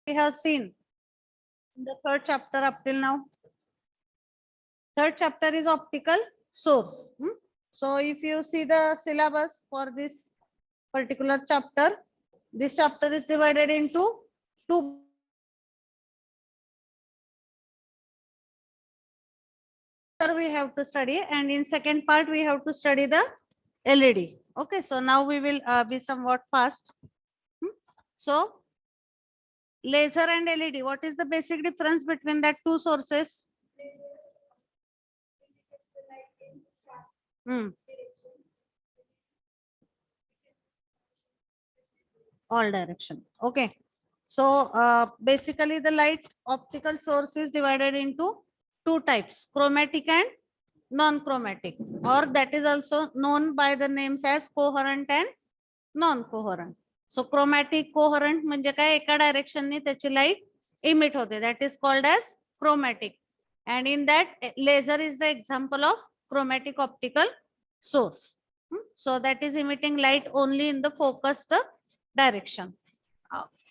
we have seen in the third chapter up till now. Third chapter is optical source. So if you see the syllabus for this particular chapter, this chapter is divided into two. We have to study, and in second part we have to study the LED. Okay, so now we will be somewhat fast. So laser and LED, what is the basic difference between that two sources? All direction. Okay. So basically the light optical source is divided into two types, chromatic and non-chromatic, or that is also known by the names as coherent and non-coherent. So chromatic, coherent म्हणजे काय एका direction ने त्याची light emit होते, that is called as chromatic, and in that laser is the example of chromatic optical source. So that is emitting light only in the focused direction.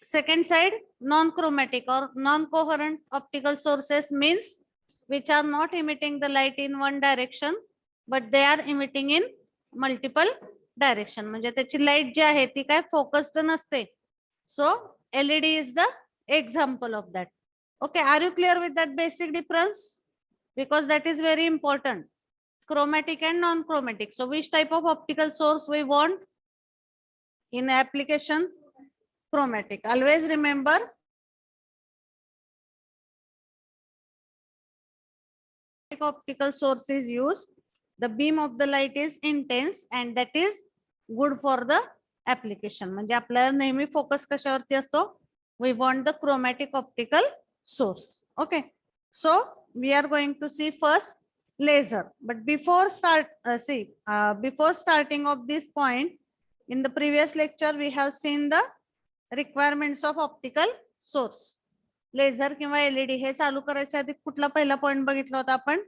Second side, non-chromatic or non-coherent optical sources means which are not emitting the light in one direction, but they are emitting in multiple direction. म्हणजे त्याची light जी आहे ती काय focused नसते. So LED is the example of that. Okay, are you clear with that basic difference? Because that is very important. Chromatic and non-chromatic. So which type of optical source we want in application? Chromatic. Always remember optical source is used. The beam of the light is intense and that is good for the application. म्हणजे आपल्याला नेहमी focus कशावरती असतो? We want the chromatic optical source. Okay. So we are going to see first laser. But before before starting of this point, in the previous lecture we have seen the requirements of optical source. Laser किंवा LED हे चालू करायच्या आधी कुठला पहिला point बघितला होता आपण?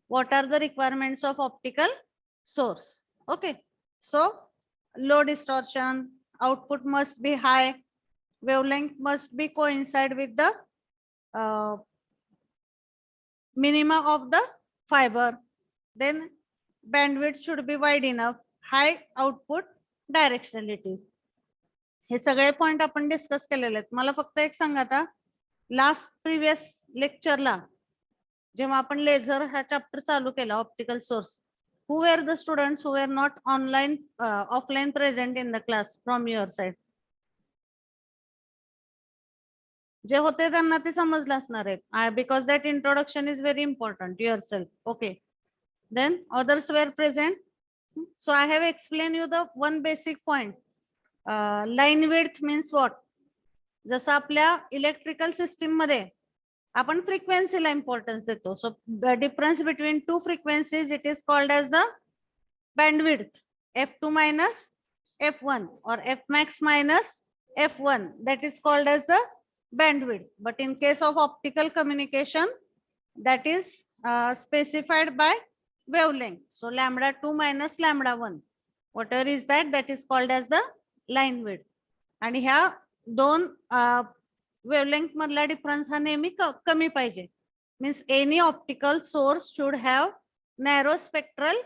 What are the requirements of optical source. Okay, so low distortion, output must be high, wavelength must be coincide with the minima of the fiber, then bandwidth should be wide enough, high output directionality. हे सगळे point आपण discuss केलेले आहेत. मला फक्त एक सांगा आता, last previous लेक्चरला जेव्हा आपण लेझर हा चॅप्टर चालू केला optical source, who were the students who were not online offline present in the class from your side? जे होते त्यांना ते समजलं असणार आहे, because that introduction is very important yourself. Okay, then others were present. So I have explained you the one basic point. Line width means what? जसं आपल्या electrical system मध्ये आपण फ्रिक्वेन्सीला इम्पॉर्टन्स देतो. So the difference between two frequencies it is called as the bandwidth, f2 minus f1 or f max minus f1, that is called as the bandwidth. But in case of optical communication, that is specified by wavelength. So lambda 2 minus lambda 1, whatever is that, that is called as the line width. आणि ह्या दोन wavelength मधला difference हा नेहमी कमी पाहिजे. Means any optical source should have narrow spectral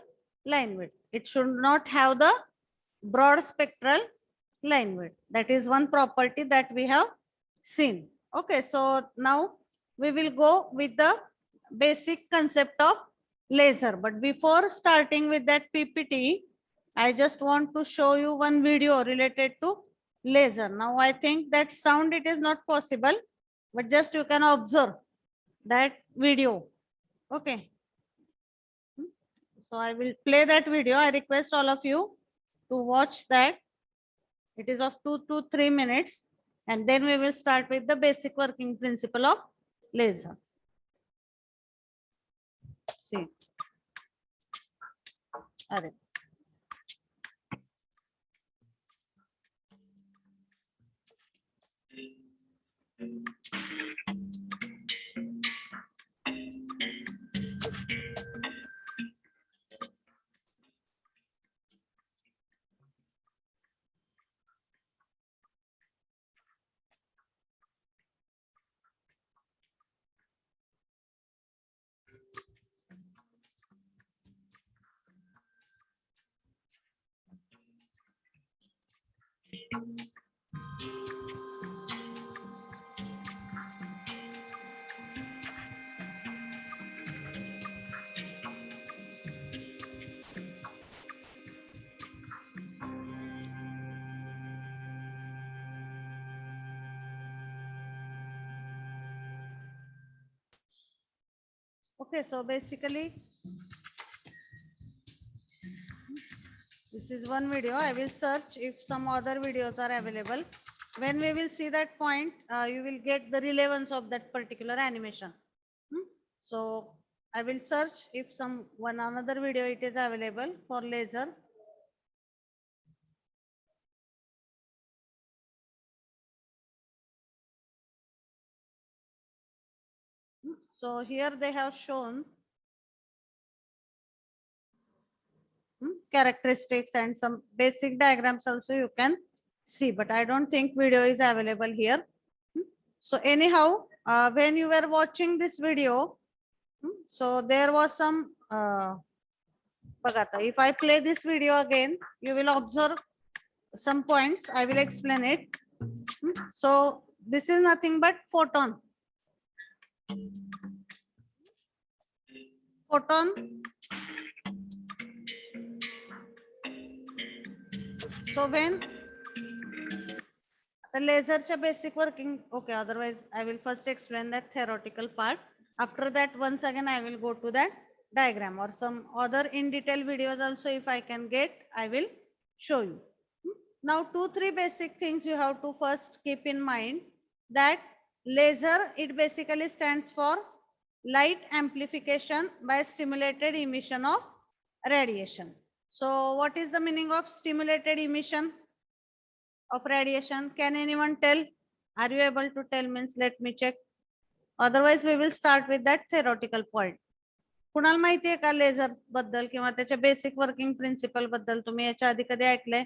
line width. It should not have the broad spectral line width. That is one property that we have seen. Okay, so now we will go with the basic concept of laser. But before starting with that PPT, I just want to show you one video related to laser. Now I think that sound it is not possible, but just you can observe that video. Okay. So I will play that video. I request all of you to watch that. It is of 2 to 3 minutes, and then we will start with the basic working principle of laser. See. Arre. Okay, so basically this is one video. I will search if some other videos are available. When we will see that point, you will get the relevance of that particular animation. So I will search if some one another video it is available for laser. So here they have shown characteristics and some basic diagrams also you can see, but I don't think video is available here. So anyhow, when you were watching this video, so there was some if I play this video again, you will observe some points. I will explain it. So this is nothing but photon. Photon. So when the laser basic working, okay, otherwise I will first explain that theoretical part. After that, once again, I will go to that diagram or some other in detail videos also. If I can get, I will show you. Now, 2-3 basic things you have to first keep in mind, that laser, it basically stands for light amplification by stimulated emission of radiation. So what is the meaning of stimulated emission of radiation? Can anyone tell? Are you able to tell? Means let me check. Otherwise we will start with that theoretical point. कुणाला माहिती आहे का laser बद्दल किंवा त्याच्या basic working principle बद्दल? तुम्ही याच्या आधी कधी ऐकले?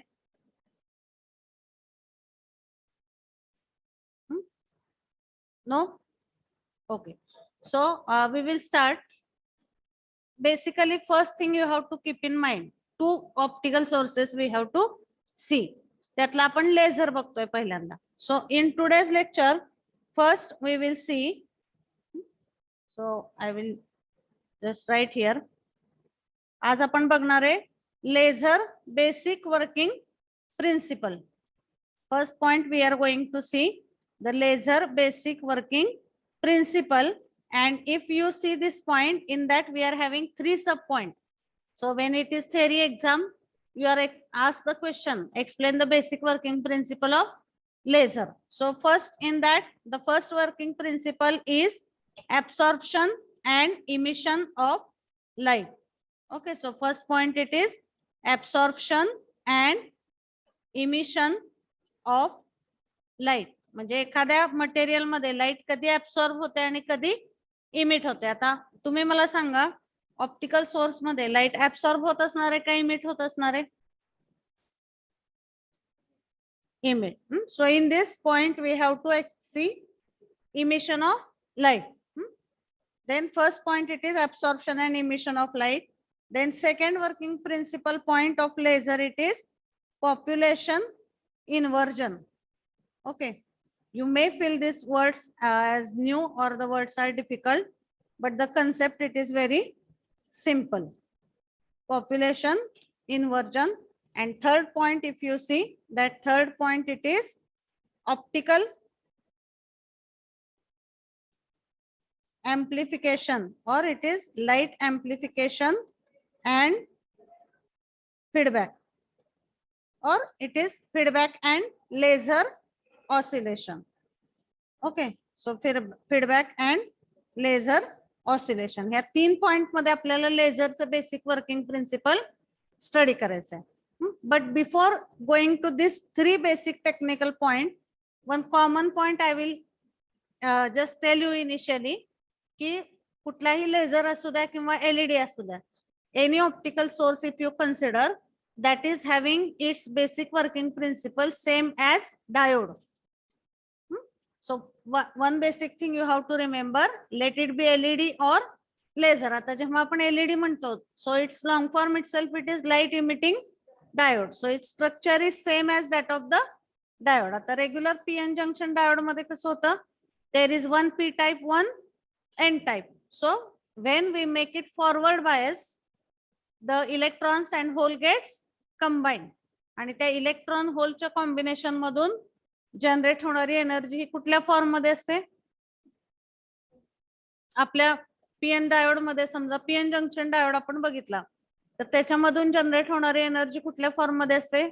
No? Okay. So we will start. Basically, first thing you have to keep in mind, two optical sources we have to see. त्यातला आपण लेझर बघतोय पहिल्यांदा. So in today's lecture, first we will see. So I will just write here. आज आपण बघणार आहे laser basic working principle. First point we are going to see the laser basic working principle, and if you see this point, in that we are having 3 sub points. So when it is theory exam, you are asked the question, explain the basic working principle of laser. So first in that, the first working principle is absorption and emission of light. Okay, so first point it is absorption and emission of light. म्हणजे एखाद्या material मध्ये light कधी absorb होते आणि कधी emit होते. आता तुम्ही मला सांगा, ऑप्टिकल सोर्स मध्ये लाईट ऍब्सॉर्ब होत असणार आहे का इमिट होत असणार आहे? Emit. So in this point we have to see emission of light. Then first point it is absorption and emission of light. Then second working principle point of laser it is population inversion. Okay, you may feel these words as new or the words are difficult, but the concept it is very simple. Population inversion. And third point, if you see that third point, it is optical amplification, or it is light amplification and feedback, or it is feedback and laser oscillation. Okay, so feedback and laser oscillation. ह्या 3 point मध्ये आपल्याला लेझरचं basic working principle study करायचं आहे. But before going to this 3 basic technical point, one common point I will just tell you initially, की कुठलाही laser असू द्या किंवा एलईडी असू द्या, any optical source if you consider, that is having its basic working principle same as diode. So one basic thing you have to remember, let it be LED or laser. आता जेव्हा आपण LED म्हणतो, so its long form itself it is light emitting diode. So its structure is same as that of the diode. आता regular PN junction diode मध्ये कसं होतं, there is one P type, one N type. So when we make it forward bias, the electrons and hole gets combined, आणि त्या electron होलच्या combination मधून generate होणारी energy ही कुठल्या form मध्ये असते? आपल्या पीएन डायोड मध्ये समजा पीएन जंक्शन डायोड आपण बघितला, तर त्याच्यामधून जनरेट होणारी एनर्जी कुठल्या फॉर्म मध्ये असते?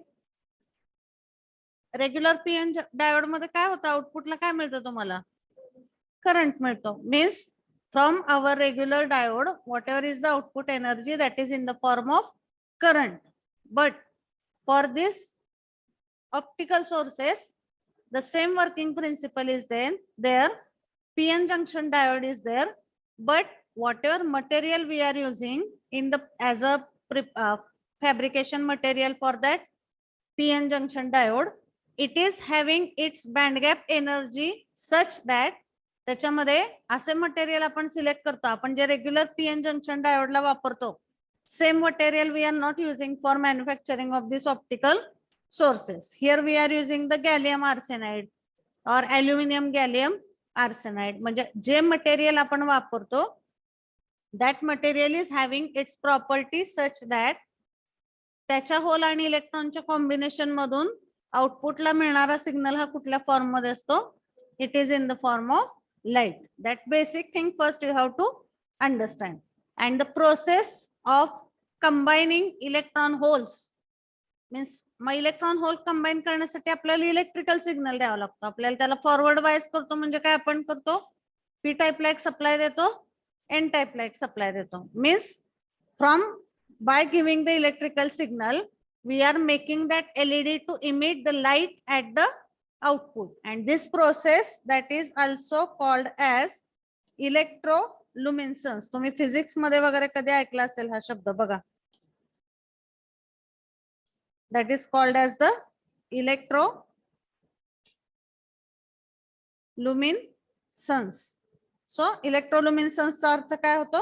रेग्युलर पीएन डायोड मध्ये काय होतं, आउटपुटला काय मिळतं तुम्हाला? करंट मिळतो. Means from our regular diode whatever is the output energy that is in the form of current. But for this optical sources the same working principle is there. PN junction diode is there, but whatever material we are using in the as a fabrication material for that PN junction diode, it is having its band gap energy such that त्याच्यामध्ये असे material आपण select करतो, आपण जे regular PN junction डायोडला वापरतो, same material we are not using for manufacturing of this optical sources. Here we are using the gallium arsenide or aluminum gallium arsenide. म्हणजे जे material आपण वापरतो that material is having its property such that त्याच्या whole आणि इलेक्ट्रॉनच्या combination मधून आउटपुटला मिळणारा signal हा कुठल्या फॉर्म मध्ये असतो? It is in the form of light. That basic thing first you have to understand. And the process of combining electron holes means mug electron hole combine करण्यासाठी आपल्याला इलेक्ट्रिकल सिग्नल द्यावा लागतो. आपल्याला त्याला फॉरवर्ड बायस करतो म्हणजे काय आपण करतो? पी टाइपला एक सप्लाय देतो, एन टाइपला एक सप्लाय देतो. Means from by giving the electrical signal we are making that LED to emit the light at the output. And this process that is also called as electroluminescence. तुम्ही physics मध्ये वगैरे कधी ऐकला असेल हा शब्द, बघा. That is called as the electroluminescence. So electroluminescence चा अर्थ काय होतो?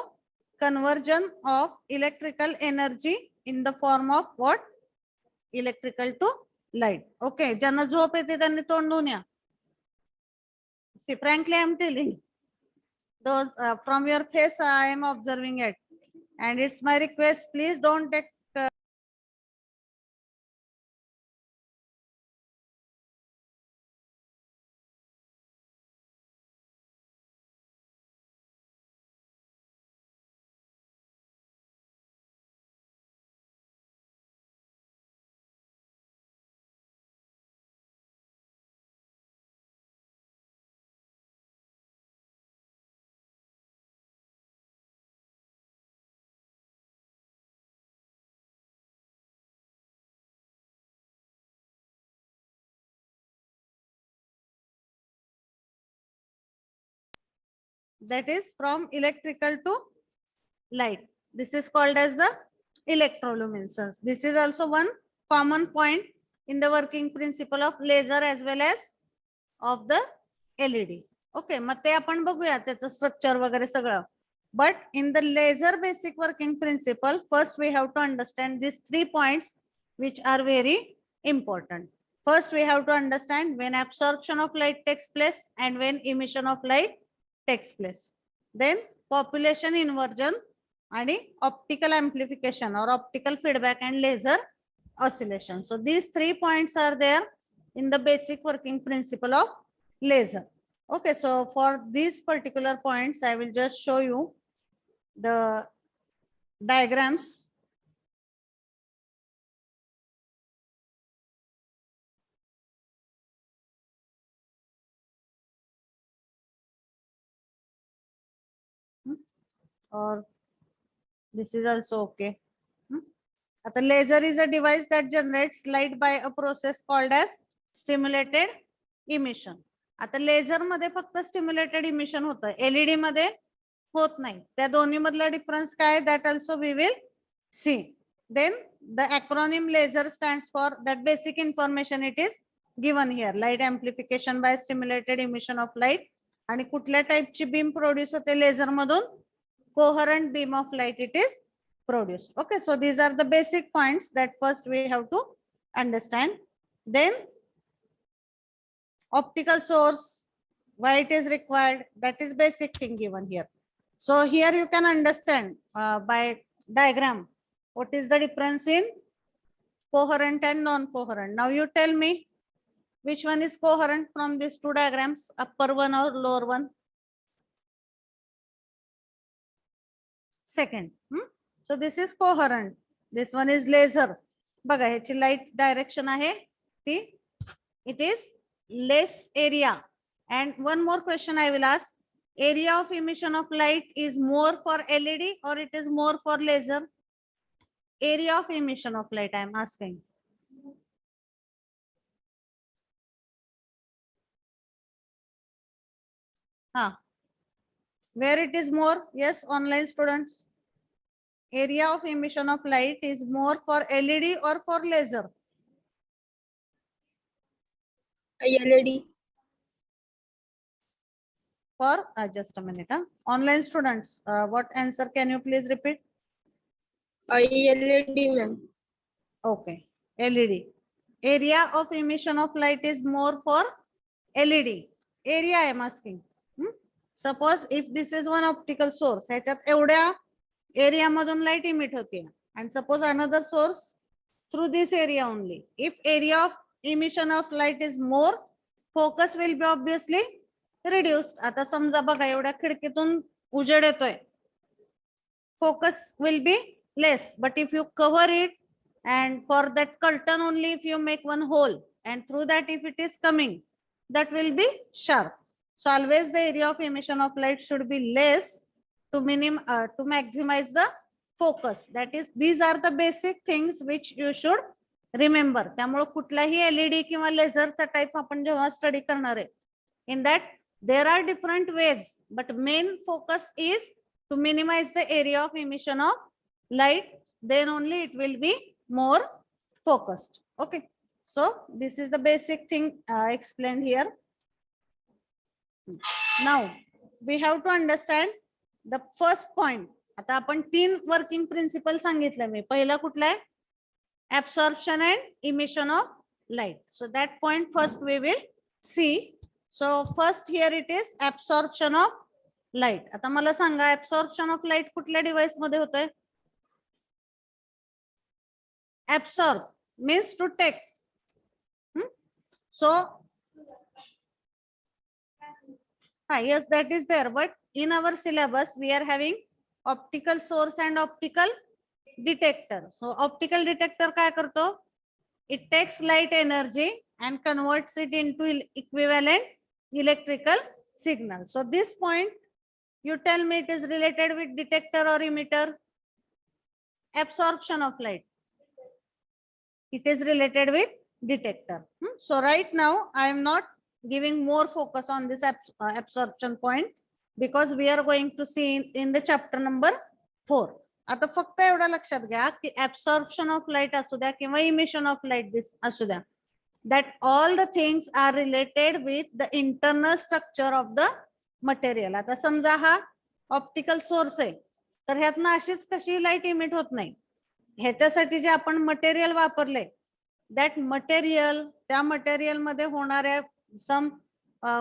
Conversion of electrical energy in the form of what? Electrical to light. Okay, ज्यांना झोप येते त्यांनी तोंड धुवून या. See, frankly I am telling those from your face I am observing it, and it's my request, please don't take that is from electrical to light. This is called as the electroluminescence. This is also one common point in the working principle of laser as well as of the LED. Okay, मग ते आपण बघूया त्याचं structure वगैरे सगळं. But in the laser basic working principle, first we have to understand these 3 points which are very important. First we have to understand when absorption of light takes place and when emission of light takes place. Then population inversion and optical amplification or optical feedback and laser oscillation. So these 3 points are there in the basic working principle of laser. Okay, so for these particular points I will just show you the diagrams. Or this is also okay. The laser is a device that generates light by a process called as stimulated emission. आता laser मध्ये फक्त stimulated emission होतं, LED मध्ये होत नाही. त्या दोन्ही मधला डिफरन्स काय, that also we will see. Then the acronym laser stands for that basic information it is given here. Light amplification by stimulated emission of light. आणि कुठल्या टाइपची बीम प्रोड्यूस होते लेझर मधून? Coherent beam of light it is produced. Okay, so these are the basic points that first we have to understand. Then optical source, why it is required, that is basic thing given here. So here you can understand by diagram what is the difference in coherent and non-coherent. Now you tell me which one is coherent from these two diagrams, upper one or lower one? second. So this is coherent. This one is laser. बघा ह्याची light direction आहे ती, it is less area. And one more question I will ask, area of emission of light is more for LED or it is more for laser? Area of emission of light I am asking. Where it is more? Yes, online students. Area of emission of light is more for LED or for laser? LED. For just a minute. Online students, what answer can you please repeat? LED, ma'am. Okay, LED. Area of emission of light is more for LED. Area I am asking. Suppose if this is one optical source, ह्याच्यात एवढ्या area मधून light emit होते, and suppose another source through this area only. If area of emission of light is more, focus will be obviously reduced. आता समजा बघा एवढ्या खिडकीतून उजेड येतोय, focus will be less. But if you cover it and for that curtain only if you make one hole and through that if it is coming, that will be sharp. So always the area of emission of light should be less to maximize the focus. That is, these are the basic things which you should remember. त्यामुळे कुठलाही LED किंवा लेझरचा type आपण जेव्हा study करणार आहे, in that there are different ways, but main focus is to minimize the area of emission of light, then only it will be more focused. Okay, so this is the basic thing explained here. Now we have to understand the first point. आता आपण 3 working principle सांगितलं मी. पहिला कुठला आहे? Absorption and emission of light. So that point first we will see. So first here it is absorption of light. आता मला सांगा absorption of light कुठल्या device मध्ये होतंय? Absorb means to take. So yes, that is there, but in our syllabus we are having optical source and optical detector. So optical detector काय करतो? It takes light energy and converts it into equivalent electrical signal. So this point you tell me it is related with detector or emitter? Absorption of light. It is related with detector. So right now I am not giving more focus on this absorption point because we are going to see in the chapter number 4. आता फक्त एवढा लक्षात घ्या की absorption of light असू द्या किंवा emission of light this असू द्या, that all the things are related with the internal structure of the material. आता समजा हा ऑप्टिकल सोर्स आहे, तर ह्यातनं अशीच कशी लाईट इमिट होत नाही. ह्याच्यासाठी जे आपण मटेरियल वापरले, that material, त्या मटेरियल मध्ये होणाऱ्या some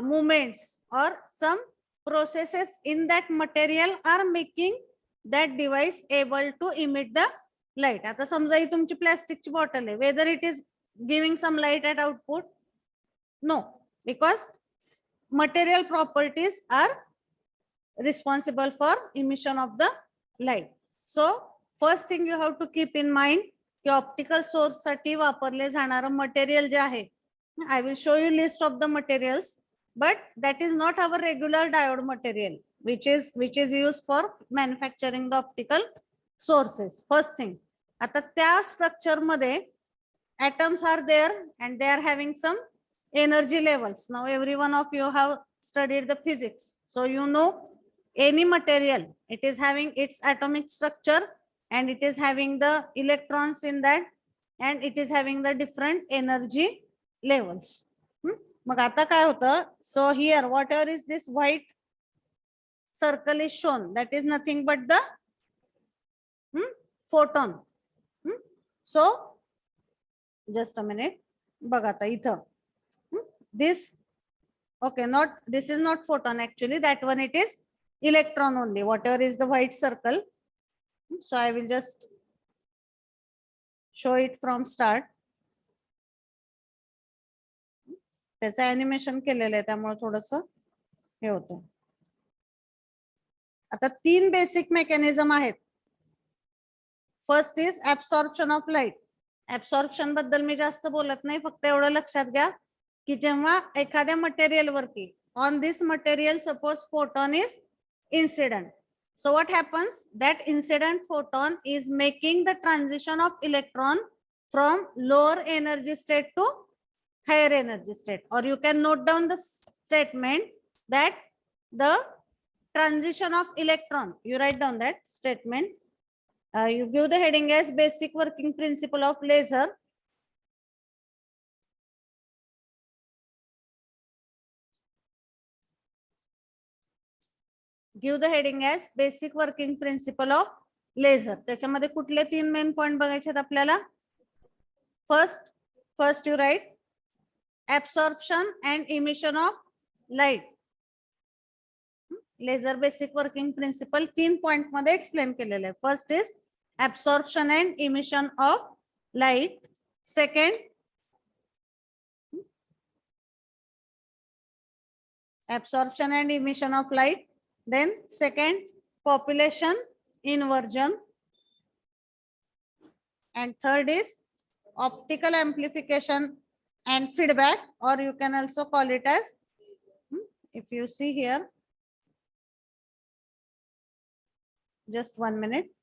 movements or some processes in that material are making that device able to emit the light. आता समजा ही तुमची प्लास्टिकची बॉटल आहे, whether it is giving some light at output? No, because material properties are responsible for emission of the light. So first thing you have to keep in mind की optical source साठी वापरले जाणारं material जे आहे, I will show you list of the materials, but that is not our regular diode material which is used for manufacturing the optical sources. First thing, आता त्या structure मध्ये atoms are there and they are having some energy levels. Now every one of you have studied the physics, so you know any material, it is having its atomic structure and it is having the electrons in that and it is having the different energy levels. मग आता काय होतं? So here whatever is this white circle is shown, that is nothing but the photon. So just a minute, बघा आता इथं this, okay, not this is not photon actually, that one it is electron only, whatever is the white circle. So I will just show it from start. त्याचं animation केलेलं आहे त्यामुळे थोडंसं हे होतं. आता 3 बेसिक मेकॅनिझम आहेत. First is absorption of light. Absorption बद्दल मी जास्त बोलत नाही, फक्त एवढं लक्षात घ्या की जेव्हा एखाद्या मटेरियल वरती on this material suppose photon is incident, so what happens, that incident photon is making the transition of electron from lower energy state to higher energy state, or you can note down the statement that the transition of electron, you write down that statement. You give the heading as basic working principle of laser. Give the heading as basic working principle of laser. त्याच्यामध्ये कुठले 3 main point बघायचे आहेत आपल्याला? First you write absorption and emission of light. Laser basic working principle 3 point मध्ये explain केलेले आहे. First is absorption and emission of light. Second, absorption and emission of light. Then second, population inversion. And third is optical amplification and feedback, or you can also call it as, if you see here, just 1 minute.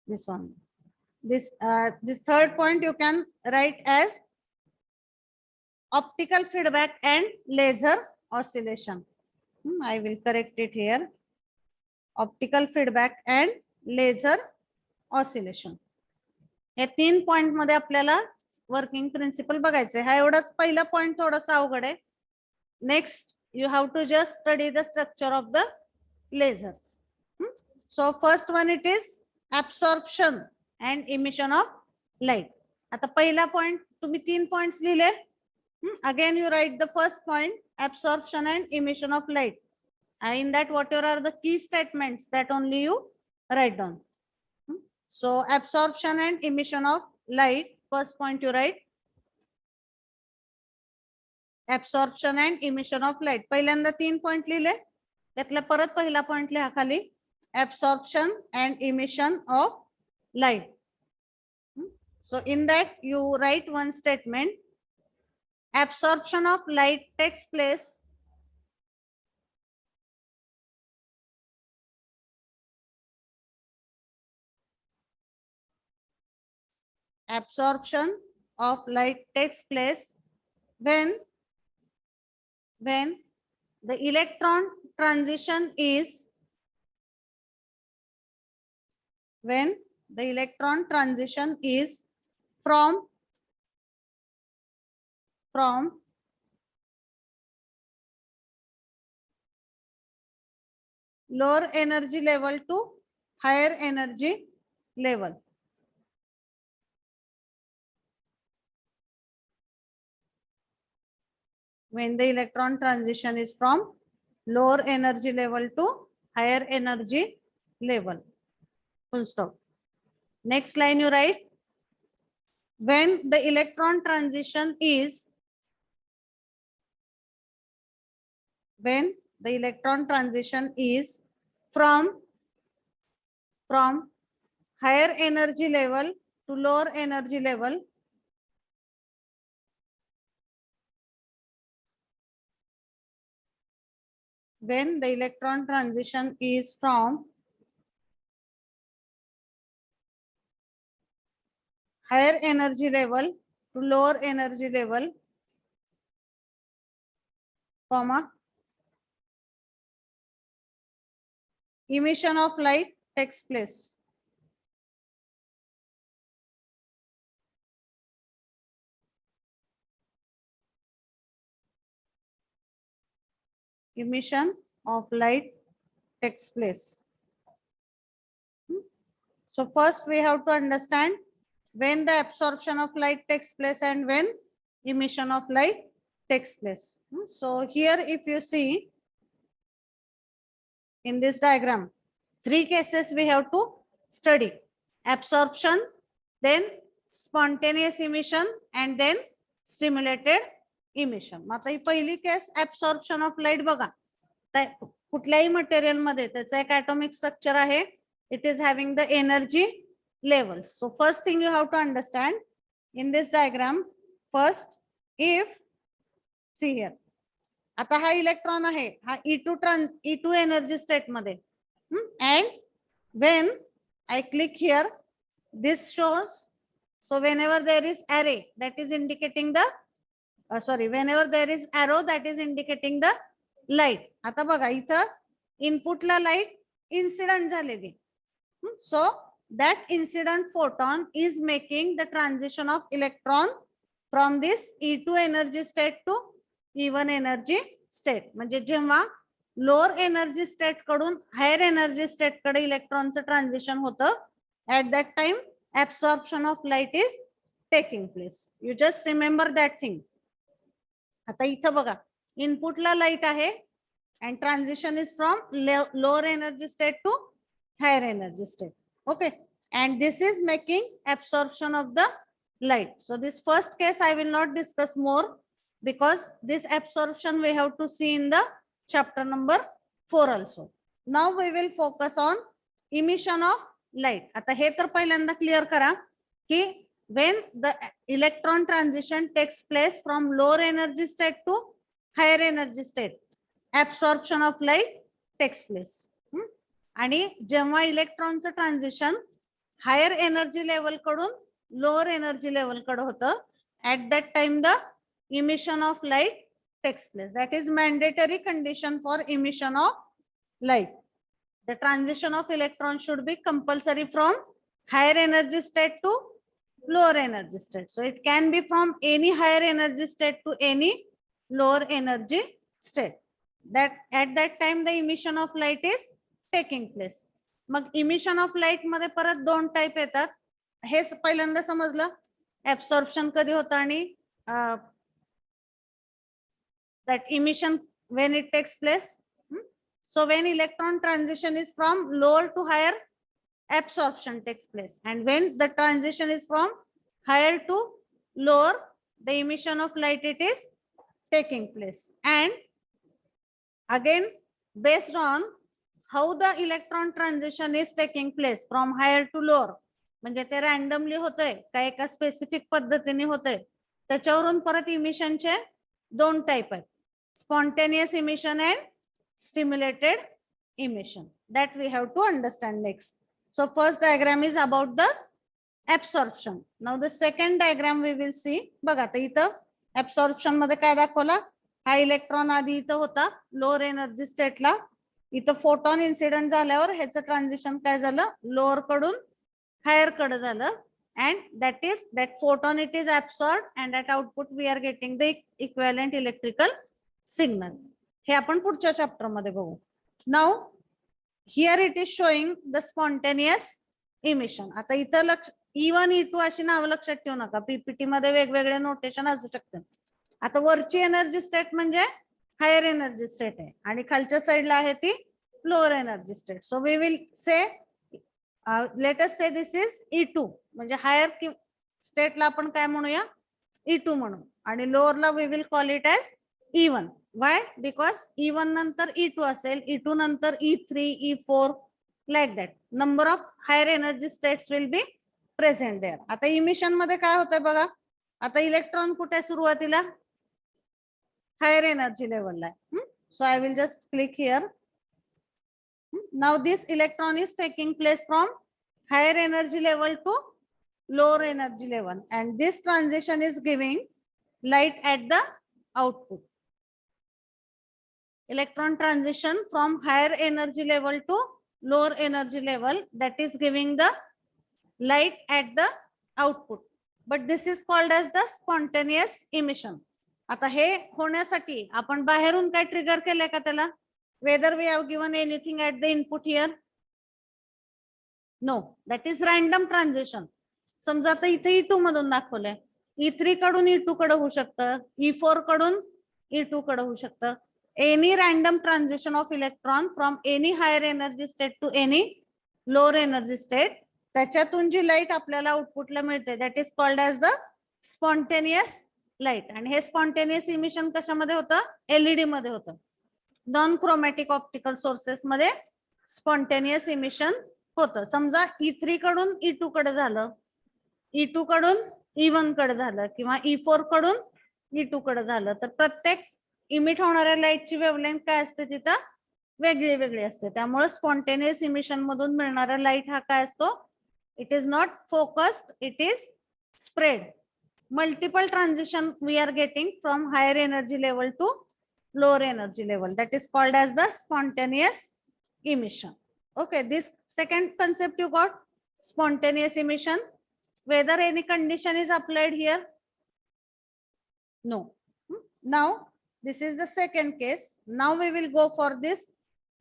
This one, this third point you can write as optical feedback and laser oscillation. I will correct it here. Optical feedback and laser oscillation. हे 3 point मध्ये आपल्याला working principle बघायचे. हा एवढाच पहिला point थोडासा अवघड आहे. Next you have to just study the structure of the lasers. So first one, it is absorption and emission of light. आता पहिला पॉइंट तुम्ही 3 पॉइंट्स लिहिले. Again you write the first point, absorption and emission of light. In that whatever are the key statements, that only you write down. So absorption and emission of light, first point you write absorption and emission of light. पहिल्यांदा 3 point लिहिले, त्यातला परत पहिला point लिहा खाली, absorption and emission of light. So in that you write one statement, absorption of light takes place absorption of light takes place when the electron transition is from lower energy level to higher energy level. When the electron transition is from lower energy level to higher energy level. Full stop. Next line you write, when the electron transition is from higher energy level to lower energy level, when the electron transition is from higher energy level to lower energy level, comma, emission of light takes place. Emission of light takes place. So first we have to understand when the absorption of light takes place and when emission of light takes place. So here if you see in this diagram, 3 cases we have to study: absorption, then spontaneous emission, and then stimulated emission. आता ही पहिली case absorption of light बघा. कुठल्याही material मध्ये त्याचं एक atomic structure आहे. It is having the energy levels. So first thing you have to understand in this diagram. First if see here, आता हा इलेक्ट्रॉन आहे, हा E2 एनर्जी स्टेट मध्ये, and when I click here, this shows, so whenever there is array that is indicating the whenever there is arrow that is indicating the light. आता बघा इथं इनपुटला light incident झालेली. So that incident photon is making the transition of electron from this E2 energy state to E1 energy state. म्हणजे जेव्हा lower energy state कडून higher energy state कडे इलेक्ट्रॉनचं transition होतं, at that time absorption of light is taking place. You just remember that thing. आता इथं बघा इनपुटला light आहे and transition is from lower energy state to higher energy state. Okay, and this is making absorption of the light. So this first case I will not discuss more because this absorption we have to see in the chapter number 4 also. Now we will focus on emission of light. आता हे तर पहिल्यांदा clear करा की when the electron transition takes place from lower energy state to higher energy state, absorption of light takes place. आणि जेव्हा इलेक्ट्रॉनचं transition higher energy level कडून lower energy level कडे होतं, at that time the emission of light takes place. That is mandatory condition for emission of light. The transition of electron should be compulsory from higher energy state to lower energy state. So it can be from any higher energy state to any lower energy state. That at that time the emission of light is taking place. Mug emission of light मध्ये परत दोन type येतात. हे पहिल्यांदा समजलं absorption कधी होतं आणि that emission when it takes place. So when electron transition is from lower to higher, absorption takes place, and when the transition is from higher to lower, the emission of light it is taking place. And again based on how the electron transition is taking place from higher to lower, म्हणजे ते randomly होतंय का एका specific पद्धतीने होतंय, त्याच्यावरून परत इमिशनचे दोन टाइप आहेत, spontaneous emission and stimulated emission. That we have to understand next. So first diagram is about the absorption. Now the second diagram we will see. बघा आता इथं absorption मध्ये काय दाखवला, हा इलेक्ट्रॉन आधी इथं होता लोअर एनर्जी स्टेटला, इथं फोटॉन इन्सिडेंट झाल्यावर ह्याचं ट्रान्झिशन काय झालं, लोअर कडून हायर कडे झालं, and that photon it is absorbed, and at output we are getting the equivalent electrical signal. हे आपण पुढच्या चॅप्टर मध्ये बघू. Now here it is showing the spontaneous emission. आता इथं E1 E2 अशी नाव लक्षात ठेवू नका, पीपीटी मध्ये वेगवेगळे नोटेशन असू शकते. आता वरची एनर्जी स्टेट म्हणजे हायर एनर्जी स्टेट आहे आणि खालच्या साईडला आहे ती lower energy state. So we will say let us say this is E2, म्हणजे हायर स्टेटला आपण काय म्हणूया, E2 म्हणू, आणि लोअरला we will call it as E1. Why? Because E1 नंतर E2 असेल, E2 नंतर E3, E4, like that. Number of higher energy states will be present there. आता इमिशन मध्ये काय होतंय बघा, आता इलेक्ट्रॉन कुठे सुरुवातीला हायर एनर्जी लेवलला आहे. So I will just click here. Now this electron is taking place from higher energy level to lower energy level, and this transition is giving light at the output. Electron transition from higher energy level to lower energy level, that is giving the light at the output, but this is called as the spontaneous emission. आता हे होण्यासाठी आपण बाहेरून काय trigger केलंय का त्याला, whether we have given anything at the input here? No, that is random transition. समजा आता इथे E2 मधून दाखवलंय, E3 कडून E2 कडे होऊ शकतं, E4 कडून E2 कडे होऊ शकतं. Any random transition of electron from any higher energy state to any lower energy state, त्याच्यातून जी लाईट आपल्याला आउटपुटला मिळते, that is called as the spontaneous light. आणि हे स्पॉन्टेनियस इमिशन कशामध्ये होतं? एलईडी मध्ये होतं. नॉन क्रोमॅटिक ऑप्टिकल सोर्सेस मध्ये स्पॉन्टेनियस इमिशन होतं. समजा E3 कडून E2 कडे झालं, E2 कडून E1 कडे झालं किंवा E4 कडून E2 कडे झालं, तर प्रत्येक इमिट होणाऱ्या लाईटची वेव्हलेंथ काय असते तिथं? वेगळी वेगळी असते. त्यामुळे स्पॉन्टेनियस इमिशन मधून मिळणारा लाईट हा काय असतो? It is not focused, it is spread. Multiple transition we are getting from higher energy level to lower energy level. That is called as the spontaneous emission. Okay, this second concept you got, spontaneous emission. Whether any condition is applied here? No. Now this is the second case. Now we will go for this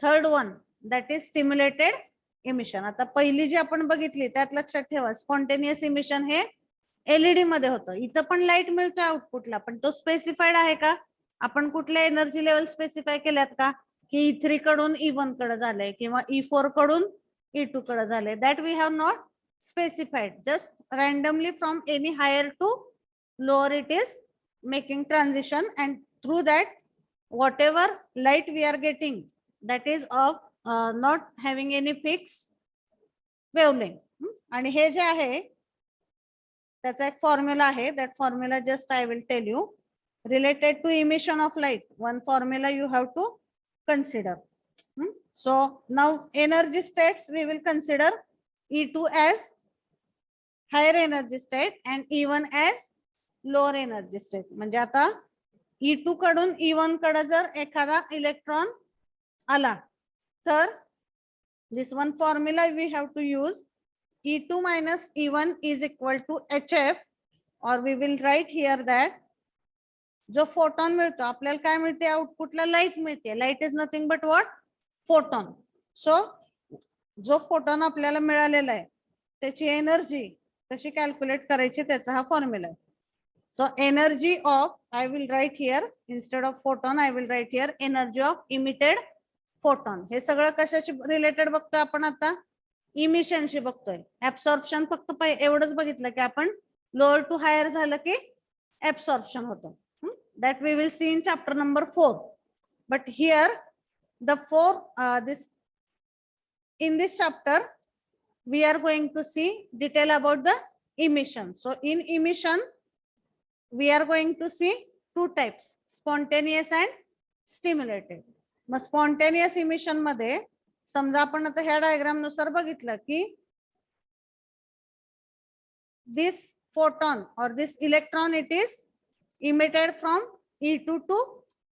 third one, that is stimulated emission. आता पहिली जी आपण बघितली त्यात लक्षात ठेवा, spontaneous emission हे LED मध्ये होतं. इथं पण लाईट मिळतोय आउटपुटला, पण तो स्पेसिफाईड आहे का? आपण कुठल्या एनर्जी लेवल स्पेसिफाय केल्यात का? की E3 कडून E1 कडे झालंय किंवा E4 कडून E2 कडे झालंय. That we have not specified. Just randomly from any higher to lower it is making transition, and through that whatever light we are getting, that is of not having any fixed wavelength. आणि हे जे आहे त्याचा एक formula आहे. That formula just I will tell you. Related to emission of light, one formula you have to consider. So now energy states we will consider E2 as higher energy state and E1 as lower energy state. म्हणजे आता E2 कडून E1 कडे जर एखादा electron आला तर this one formula we have to use. E2 minus E1 is equal to HF, or we will write here that जो photon मिळतो आपल्याला काय मिळते? आउटपुटला लाईट मिळते. Light is nothing but what? Photon. So जो फोटॉन आपल्याला मिळालेला आहे त्याची एनर्जी कशी कॅल्क्युलेट करायची त्याचा हा फॉर्म्युला आहे. So energy of, I will write here instead of photon, I will write here energy of emitted photon. हे सगळं कशाशी रिलेटेड बघतोय आपण आता? इमिशनशी बघतोय. ऍब्सॉर्प्शन फक्त एवढंच बघितलं की आपण लोअर टू हायर झालं की ऍब्सॉर्प्शन होतं. That we will see in chapter number 4. But here the in this chapter we are going to see detail about the emission. So in emission we are going to see two types, spontaneous and stimulated. Mug spontaneous emission मध्ये समजा आपण आता ह्या diagram नुसार बघितलं की this photon or this electron it is emitted from E2 to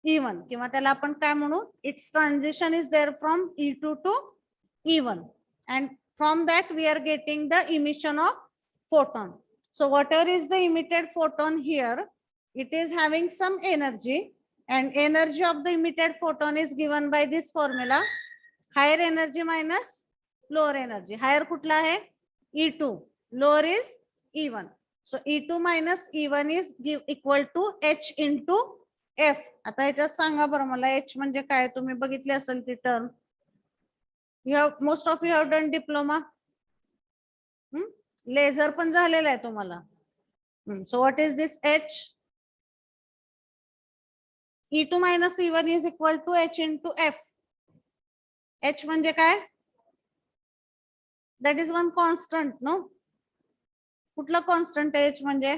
E1, किंवा त्याला आपण काय म्हणू, its transition is there from E2 to E1, and from that we are getting the emission of photon. So whatever is the emitted photon here, it is having some energy, and energy of the emitted photon is given by this formula, higher energy minus lower energy. Higher कुठला आहे? E2, lower is E1. So E2 minus E1 is equal to H into F. आता याच्यात सांगा बरं मला H म्हणजे काय? तुम्ही बघितली असेल ती term. Most of you have done diploma. Laser पण झालेला आहे तुम्हाला. So what is this H? E2 minus E1 is equal to H into F. H म्हणजे काय? That is one constant, no? कुठला कॉन्स्टंट आहे H म्हणजे?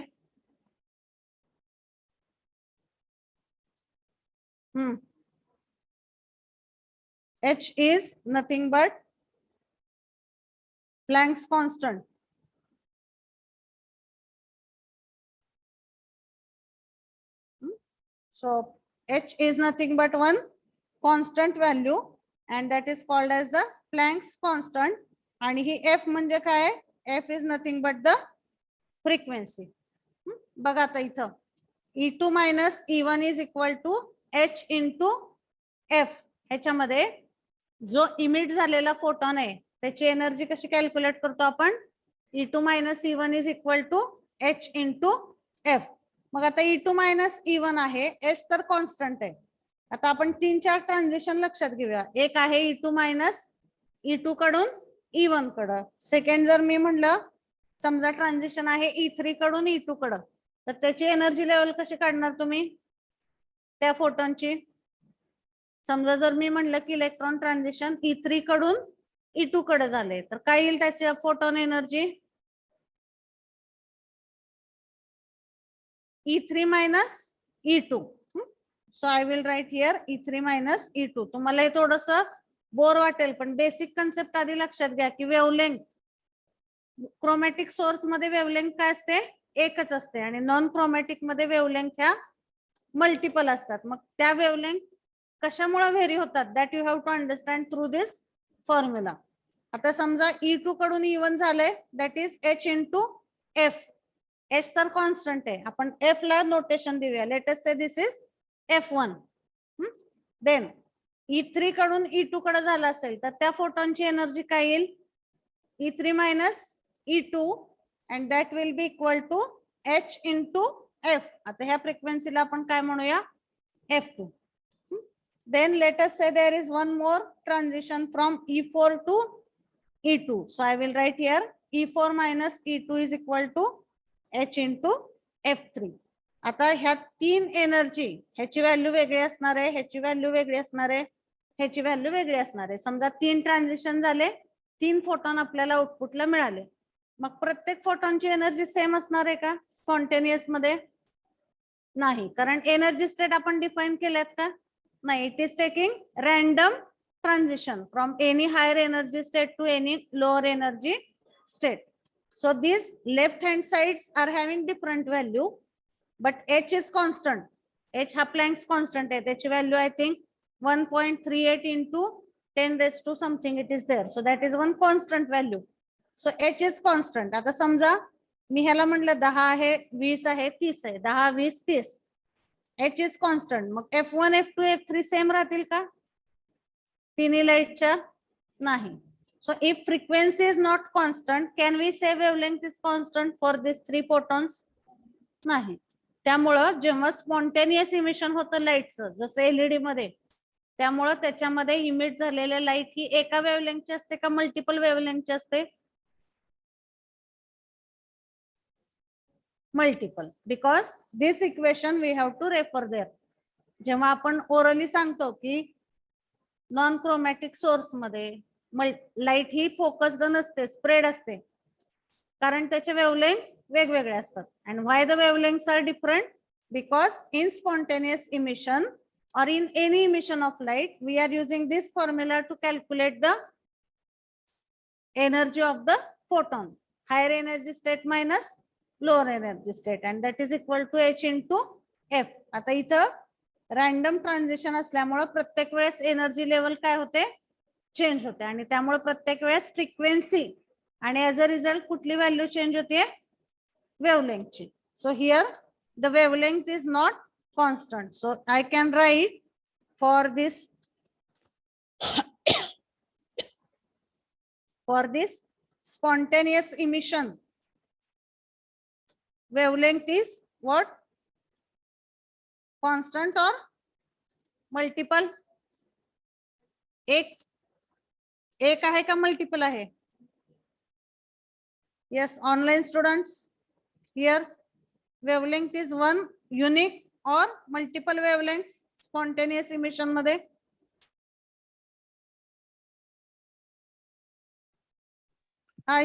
H is nothing but Planck's constant. So H is nothing but one constant value, and that is called as the Planck's constant. आणि ही F म्हणजे काय? F is nothing but the frequency. बघा आता इथं E2 minus E1 is equal to H into F. ह्याच्यामध्ये जो emit झालेला photon आहे त्याची एनर्जी कशी कॅल्क्युलेट करतो आपण? E2 minus E1 is equal to H into F. मग आता E2 minus E1 आहे, H तर कॉन्स्टंट आहे. आता आपण 3-4 ट्रान्झिशन लक्षात घेऊया. एक आहे E2 minus E2 कडून E1 कडं. सेकंड जर मी म्हणलं समजा ट्रान्झिशन आहे E3 कडून E2 कडं, तर त्याची एनर्जी लेवल कशी काढणार तुम्ही त्या फोटॉनची? समजा जर मी म्हणलं की इलेक्ट्रॉन ट्रान्झिशन E3 कडून E2 कडे झाले तर काय येईल त्याची photon energy? E3 minus E2. So I will write here E3 minus E2. तुम्हाला हे थोडस बोर वाटेल पण बेसिक कन्सेप्ट आधी लक्षात घ्या की वेवलेंथ क्रोमॅटिक सोर्स मध्ये वेवलेंथ काय असते? एकच असते आणि नॉन क्रोमॅटिक मध्ये वेवलेंथ ह्या मल्टिपल असतात. मग त्या वेवलेंथ कशामुळे व्हेरी होतात that you have to understand through this formula. आता समजा E2 कडून E1 झालंय that is H into F. H तर कॉन्स्टंट आहे, आपण F ला नोटेशन देऊया. Let us say this is F1. Then E3 कडून E2 कडे झाला असेल तर त्या फोटॉनची एनर्जी काय येईल? E3 minus E2 and that will be equal to H into F. आता ह्या फ्रिक्वेन्सीला आपण काय म्हणूया? F2. Then let us say there is one more transition from E4 to E2. So I will write here E4 minus E2 is equal to H into F3. आता ह्या तीन energy ह्याची value वेगळी असणार आहे, ह्याची व्हॅल्यू वेगळी असणार आहे, ह्याची व्हॅल्यू वेगळी असणार आहे. समजा तीन ट्रान्झिशन झाले, तीन फोटॉन आपल्याला आउटपुटला मिळाले. मग प्रत्येक फोटॉनची एनर्जी सेम असणार आहे का स्पॉन्टेनियस मध्ये? नाही, कारण एनर्जी स्टेट आपण डिफाइन केल्यात का? नाही. It is taking random transition from any higher energy state to any lower energy state. So these left hand sides are having different value, but H is constant. H हा Planck's constant आहे, त्याची value I think 1.38 into 10 raised to something it is there. So that is one constant value. So H is constant. आता समजा मी ह्याला म्हटलं 10 आहे, 20 आहे, 30 आहे, 10, 20, 30. H is constant. Mug F1, F2, F3 same राहतील का? तिन्ही लाईटच्या? नाही. So if frequency is not constant, can we say wavelength is constant for these three photons? नाही. त्यामुळं जेव्हा स्पॉन्टेनियस इमिशन होतं लाईटचं जसं एलईडी मध्ये, त्यामुळं त्याच्यामध्ये इमिट झालेले लाईट ही एका वेवलेंथची असते का मल्टिपल वेवलेंथची असते? Multiple. Because this equation we have to refer there. जेव्हा आपण ओरली सांगतो की नॉन क्रोमॅटिक सोर्स मध्ये लाईट ही फोकस्ड नसते, स्प्रेड असते, कारण त्याचे वेवलेंथ वेगवेगळे असतात. And why the wavelengths are different? Because in spontaneous emission or in any emission of light we are using this formula to calculate the energy of the photon, higher energy state minus lower energy state, and that is equal to H into F. आता इथं random transition असल्यामुळे प्रत्येक वेळेस energy level काय होते? Change होते, आणि त्यामुळे प्रत्येक वेळेस फ्रिक्वेन्सी आणि ऍज अ रिझल्ट कुठली व्हॅल्यू चेंज होते? वेवलेंथची. So here the wavelength is not constant. So I can write for this spontaneous emission, wavelength is what? Constant or multiple? एक आहे का मल्टिपल आहे? Yes, online students, here wavelength is one unique or multiple wavelengths spontaneous emission मध्ये?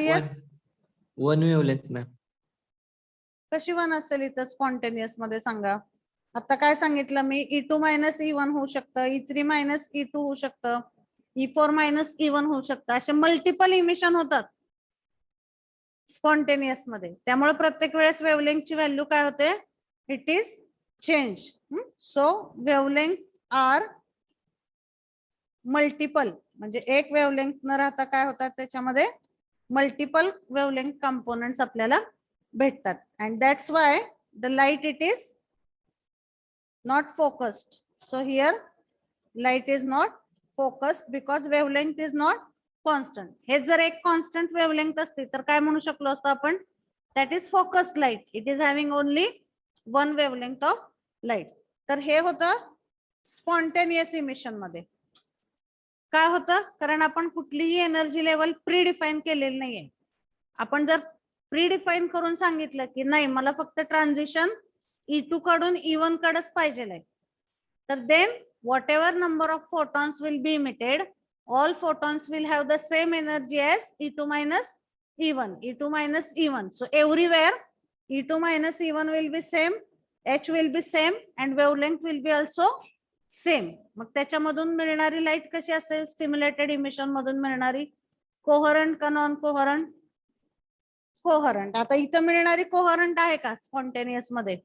Yes. One wavelength ma'am. कशी one असेल इथं spontaneous मध्ये सांगा? आता काय सांगितलं मी? E2 मायनस E1 होऊ शकतं, E3 मायनस E2 होऊ शकतं, E4 मायनस E1 होऊ शकतं. असे मल्टिपल इमिशन होतात स्पॉन्टेनियस मध्ये. त्यामुळे प्रत्येक वेळेस वेवलेंथची व्हॅल्यू काय होते? It is change. So wavelength are multiple, म्हणजे एक वेवलेंथ न राहता काय होतात त्याच्यामध्ये मल्टिपल वेवलेंथ कंपोनेंट्स आपल्याला भेटतात. And that's why the light it is not focused. So here light is not focused because wavelength is not constant. हे जर एक कॉन्स्टंट वेवलेंथ असते तर काय म्हणू शकलो असतो आपण? That is focused light. It is having only one wavelength of light. तर हे होतं स्पॉन्टेनियस इमिशन मध्ये. काय होतं? कारण आपण कुठलीही एनर्जी लेवल प्री डिफाईन केलेली नाहीये. आपण जर प्रीडिफाईन करून सांगितलं की नाही मला फक्त ट्रान्झिशन E2 कडून E1 कडेच पाहिजे आहे, तर then whatever number of photons will be emitted, all photons will have the same energy as E2 minus E1, E2 minus E1. So everywhere E2 minus E1 will be same, H will be same and wavelength will be also same. मग त्याच्यामधून मिळणारी light कशी असेल, stimulated emission मधून मिळणारी कोहरंट का non कोहरंट? कोहरंट. आता इथं मिळणारी कोहरंट आहे का स्पॉन्टेनियस मध्ये?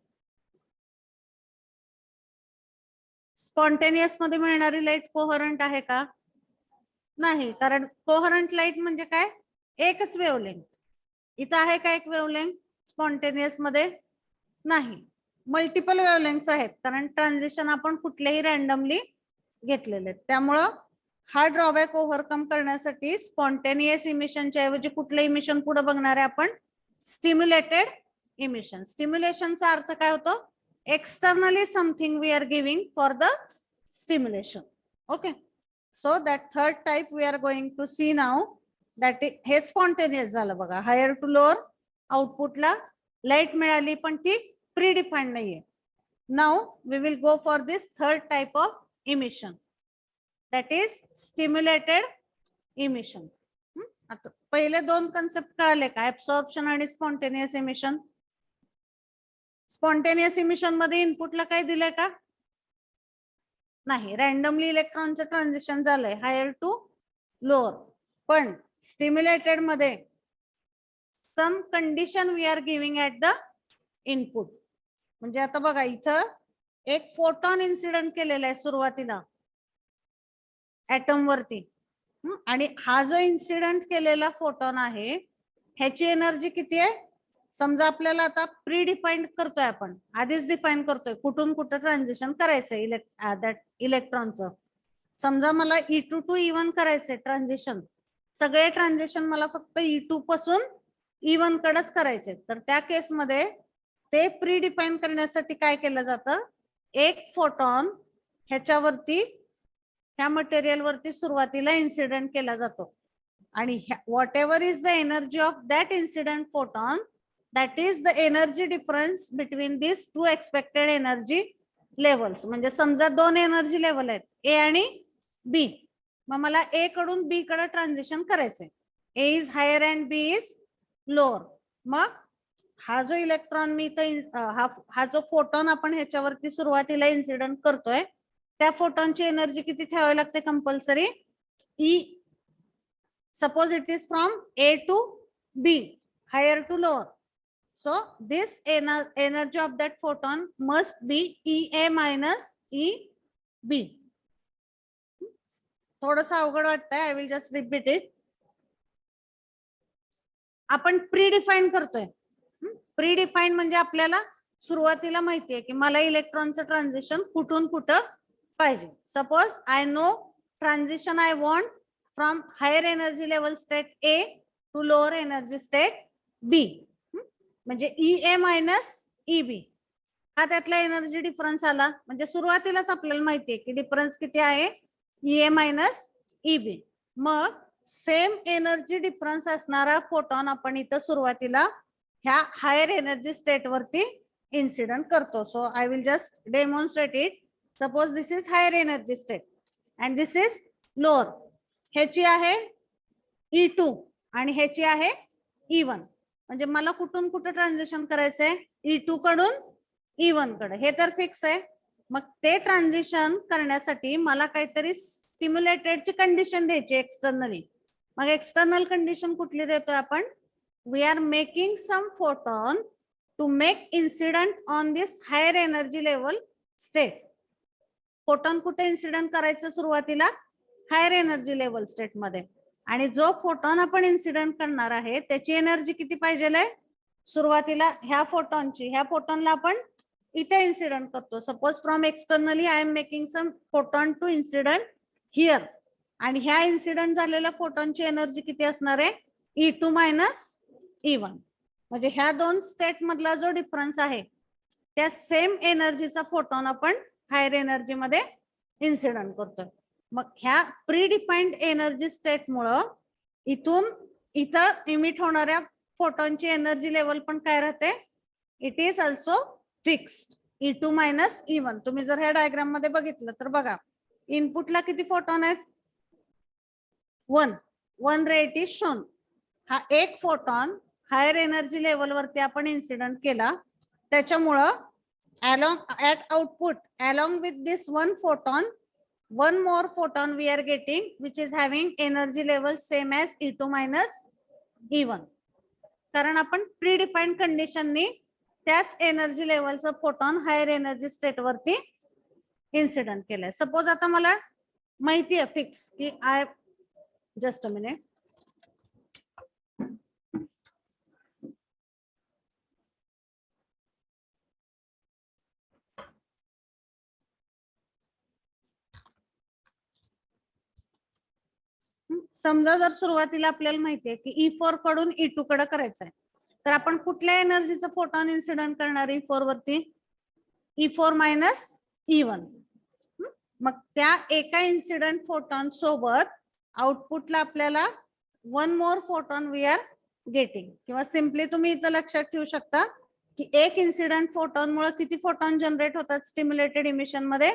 स्पॉन्टेनियस मध्ये मिळणारी लाईट कोहरंट आहे का? नाही, कारण कोहरंट लाईट म्हणजे काय, एकच वेव्हलेंथ. इथं आहे का एक वेव्हलेंथ स्पॉन्टेनियस मध्ये? नाही, मल्टिपल वेव्हलेंथ्स आहेत, कारण ट्रान्झिशन आपण कुठलेही रॅन्डमली घेतलेले आहेत. त्यामुळं हा ड्रॉबॅक ओव्हरकम करण्यासाठी स्पॉन्टेनियस इमिशनच्या ऐवजी कुठलं इमिशन पुढे बघणार आहे आपण? Stimulated emission. स्टिम्युलेशनचा अर्थ काय होतो? Externally something we are giving for the stimulation. Okay, so that third type we are going to see now, that हे spontaneous झालं बघा. हायर टू लोअर आउटपुटला लाईट मिळाली पण ती प्रीडिफाईन्ड नाहीये. Now we will go for this third type of emission, that is stimulated emission. आता पहिले दोन कन्सेप्ट कळाले का, ऍब्सॉर्प्शन आणि स्पॉन्टेनियस इमिशन? स्पॉन्टेनियस इमिशन मध्ये इनपुटला काय दिलंय का? नाही, रॅन्डमली इलेक्ट्रॉनचं ट्रान्झिशन झालंय हायर टू लोअर. पण स्टिम्युलेटेड मध्ये some condition we are giving at the input. म्हणजे आता बघा इथं एक फोटॉन इन्सिडेंट केलेला आहे सुरुवातीला ऍटम वरती, आणि हा जो इन्सिडेंट केलेला फोटॉन आहे ह्याची एनर्जी किती आहे? समजा आपल्याला आता प्री डिफाईन्ड करतोय, आपण आधीच डिफाईन करतोय कुठून कुठं ट्रान्झिशन करायचंय इलेक्ट्रॉनचं. समजा मला E2 टू E1 करायचंय ट्रान्झिशन, सगळे ट्रान्झिशन मला फक्त E2 पासून E1 कडेच करायचे. तर त्या केसमध्ये ते प्री डिफाईन करण्यासाठी काय केलं जातं, एक फोटॉन ह्याच्यावरती ह्या मटेरियल वरती सुरुवातीला इन्सिडेंट केला जातो, आणि what ever is the energy of that incident photon, that is the energy difference between these two expected energy levels. म्हणजे समजा दोन एनर्जी लेवल आहेत ए आणि बी, मग मला ए कडून बी कडे ट्रान्झिशन करायचंय. A is higher and B is lower. मग हा जो इलेक्ट्रॉन मी हा जो फोटॉन आपण ह्याच्यावरती सुरुवातीला इन्सिडेंट करतोय, त्या फोटॉनची एनर्जी किती ठेवावी लागते compulsory? E. Suppose it is from A to B, higher to lower. So this energy of that photon must be EA minus EB. थोडंसं अवघड वाटतंय, आय विल जस्ट रिपीट इट. आपण प्री डिफाईन करतोय. प्री डिफाईन म्हणजे आपल्याला सुरुवातीला माहितीये की मला इलेक्ट्रॉनचं ट्रान्झिशन कुठून कुठं पाहिजे. Suppose I know transition I want from higher energy level state A to lower energy state B. म्हणजे EA मायनस EB हा त्यातला एनर्जी डिफरन्स आला. म्हणजे सुरुवातीलाच आपल्याला माहितीये की डिफरन्स किती आहे, EA मायनस EB. मग सेम एनर्जी डिफरन्स असणारा फोटॉन आपण इथं सुरुवातीला ह्या हायर एनर्जी स्टेट वरती इन्सिडेंट करतो. So I will just demonstrate it. Suppose this is higher energy state and this is lower. ह्याची आहे E2 आणि ह्याची आहे E1. म्हणजे मला कुठून कुठं ट्रान्झिशन करायचंय, E2 कडून E1 कडे, हे तर फिक्स आहे. मग ते ट्रान्झिशन करण्यासाठी मला काहीतरी स्टिम्युलेटेडची कंडिशन द्यायची एक्सटर्नली. मग एक्सटर्नल कंडिशन कुठली देतोय आपण? We are making some photon to make incident on this higher energy level state. Photon कुठे इन्सिडेंट करायचं सुरुवातीला? हायर एनर्जी लेवल स्टेट मध्ये. आणि जो फोटॉन आपण इन्सिडेंट करणार आहे त्याची एनर्जी किती पाहिजे? सुरुवातीला ह्या फोटॉनला आपण इथे इन्सिडेंट करतो. Suppose from externally I am making some photon to incident here, आणि ह्या इन्सिडेंट झालेल्या फोटॉनची एनर्जी किती असणार आहे? E2 minus E1. म्हणजे ह्या दोन स्टेट मधला जो डिफरन्स आहे त्या सेम एनर्जीचा फोटॉन आपण हायर एनर्जी मध्ये इन्सिडेंट करतोय. मग ह्या प्री डिफाईन्ड एनर्जी स्टेट मुळे इथून इथं इमिट होणाऱ्या फोटॉनची एनर्जी लेवल पण काय राहते, it is also fixed E2 minus E1. तुम्ही जर ह्या डायग्राम मध्ये बघितलं तर बघा, इनपुटला किती फोटॉन आहेत, 1 रे इट इज शोन. हा एक फोटॉन हायर एनर्जी लेवल वरती आपण इन्सिडेंट केला, त्याच्यामुळं along at output along with this one photon, one more photon we are getting which is having energy level same as E2 minus E1. कारण आपण प्रीडिफाईन्ड कंडिशननी त्याच energy लेवलचा फोटॉन हायर एनर्जी स्टेट वरती incident केलाय. Suppose आता मला माहिती आहे फिक्स की जस्ट अ मिनिट, समजा जर सुरुवातीला आपल्याला माहिती आहे की E4 कडून E2 कडे करायचं आहे, तर आपण कुठल्या एनर्जीचा फोटॉन इन्सिडेंट करणार E4 वरती, E4 मायनस E1. मग त्या एका इन्सिडेंट फोटॉन सोबत आउटपुटला आपल्याला one more photon we are getting, किंवा सिम्पली तुम्ही इथं लक्षात ठेवू शकता की एक इन्सिडेंट फोटॉन मुळे किती फोटॉन जनरेट होतात स्टिम्युलेटेड इमिशन मध्ये,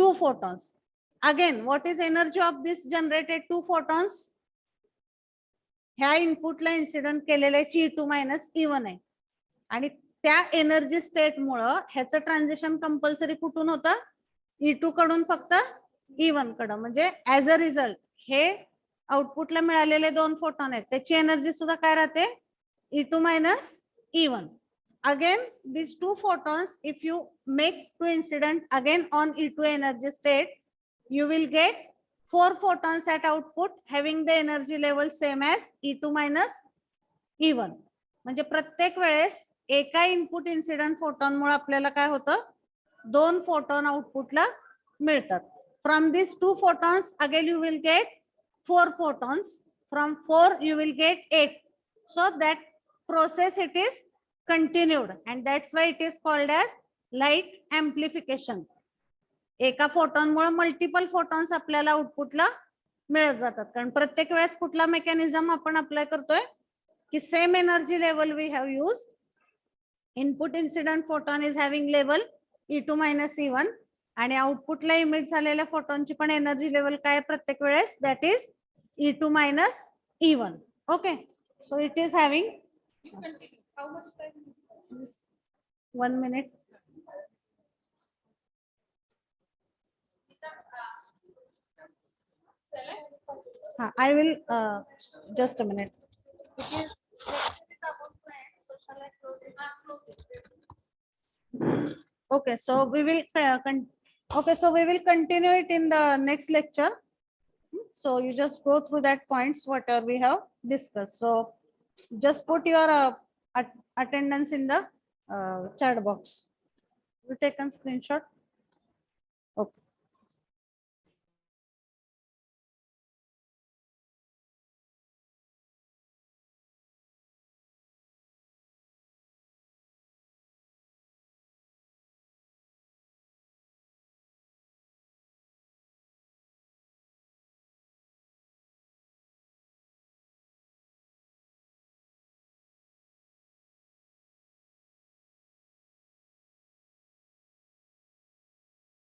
2 photons. Again, what is energy of this generated 2 photons? ह्या इनपुटला इन्सिडेंट केलेल्याची E2 मायनस E1 आहे, आणि त्या एनर्जी स्टेट मुळे ह्याचं ट्रान्झिशन कंपल्सरी कुठून होतं, E2 कडून फक्त E1 कडे. म्हणजे ऍज अ रिझल्ट हे आउटपुटला मिळालेले 2 फोटॉन आहेत त्याची एनर्जी सुद्धा काय राहते, E2 minus E1. Again, these 2 photons, if you make 2 incident again on E2 energy state, you will get 4 photons at output having the energy level same as E2 minus E1. म्हणजे प्रत्येक वेळेस एका input incident photon मुळे आपल्याला काय होतं, 2 photon आउटपुटला मिळतात. From this 2 photons again you will get 4 photons. From 4 you will get 8. So that process it is continued, and that's why it is called as light amplification. एका photon मुळे multiple photons आपल्याला आउटपुटला मिळत जातात, कारण प्रत्येक वेळेस कुठला mechanism आपण apply करतोय की same energy level we have use. Input incident photon is having level E2 minus E1, आणि आउटपुटला इमिट झालेल्या फोटॉनची पण एनर्जी लेवल काय प्रत्येक वेळेस, that is E2 minus E1. Okay, so it is having 1 minute. I will just a minute. It is okay, so we will continue it in the next lecture. So you just go through that points whatever we have discussed. So just put your attendance in the chat box. You take a screenshot.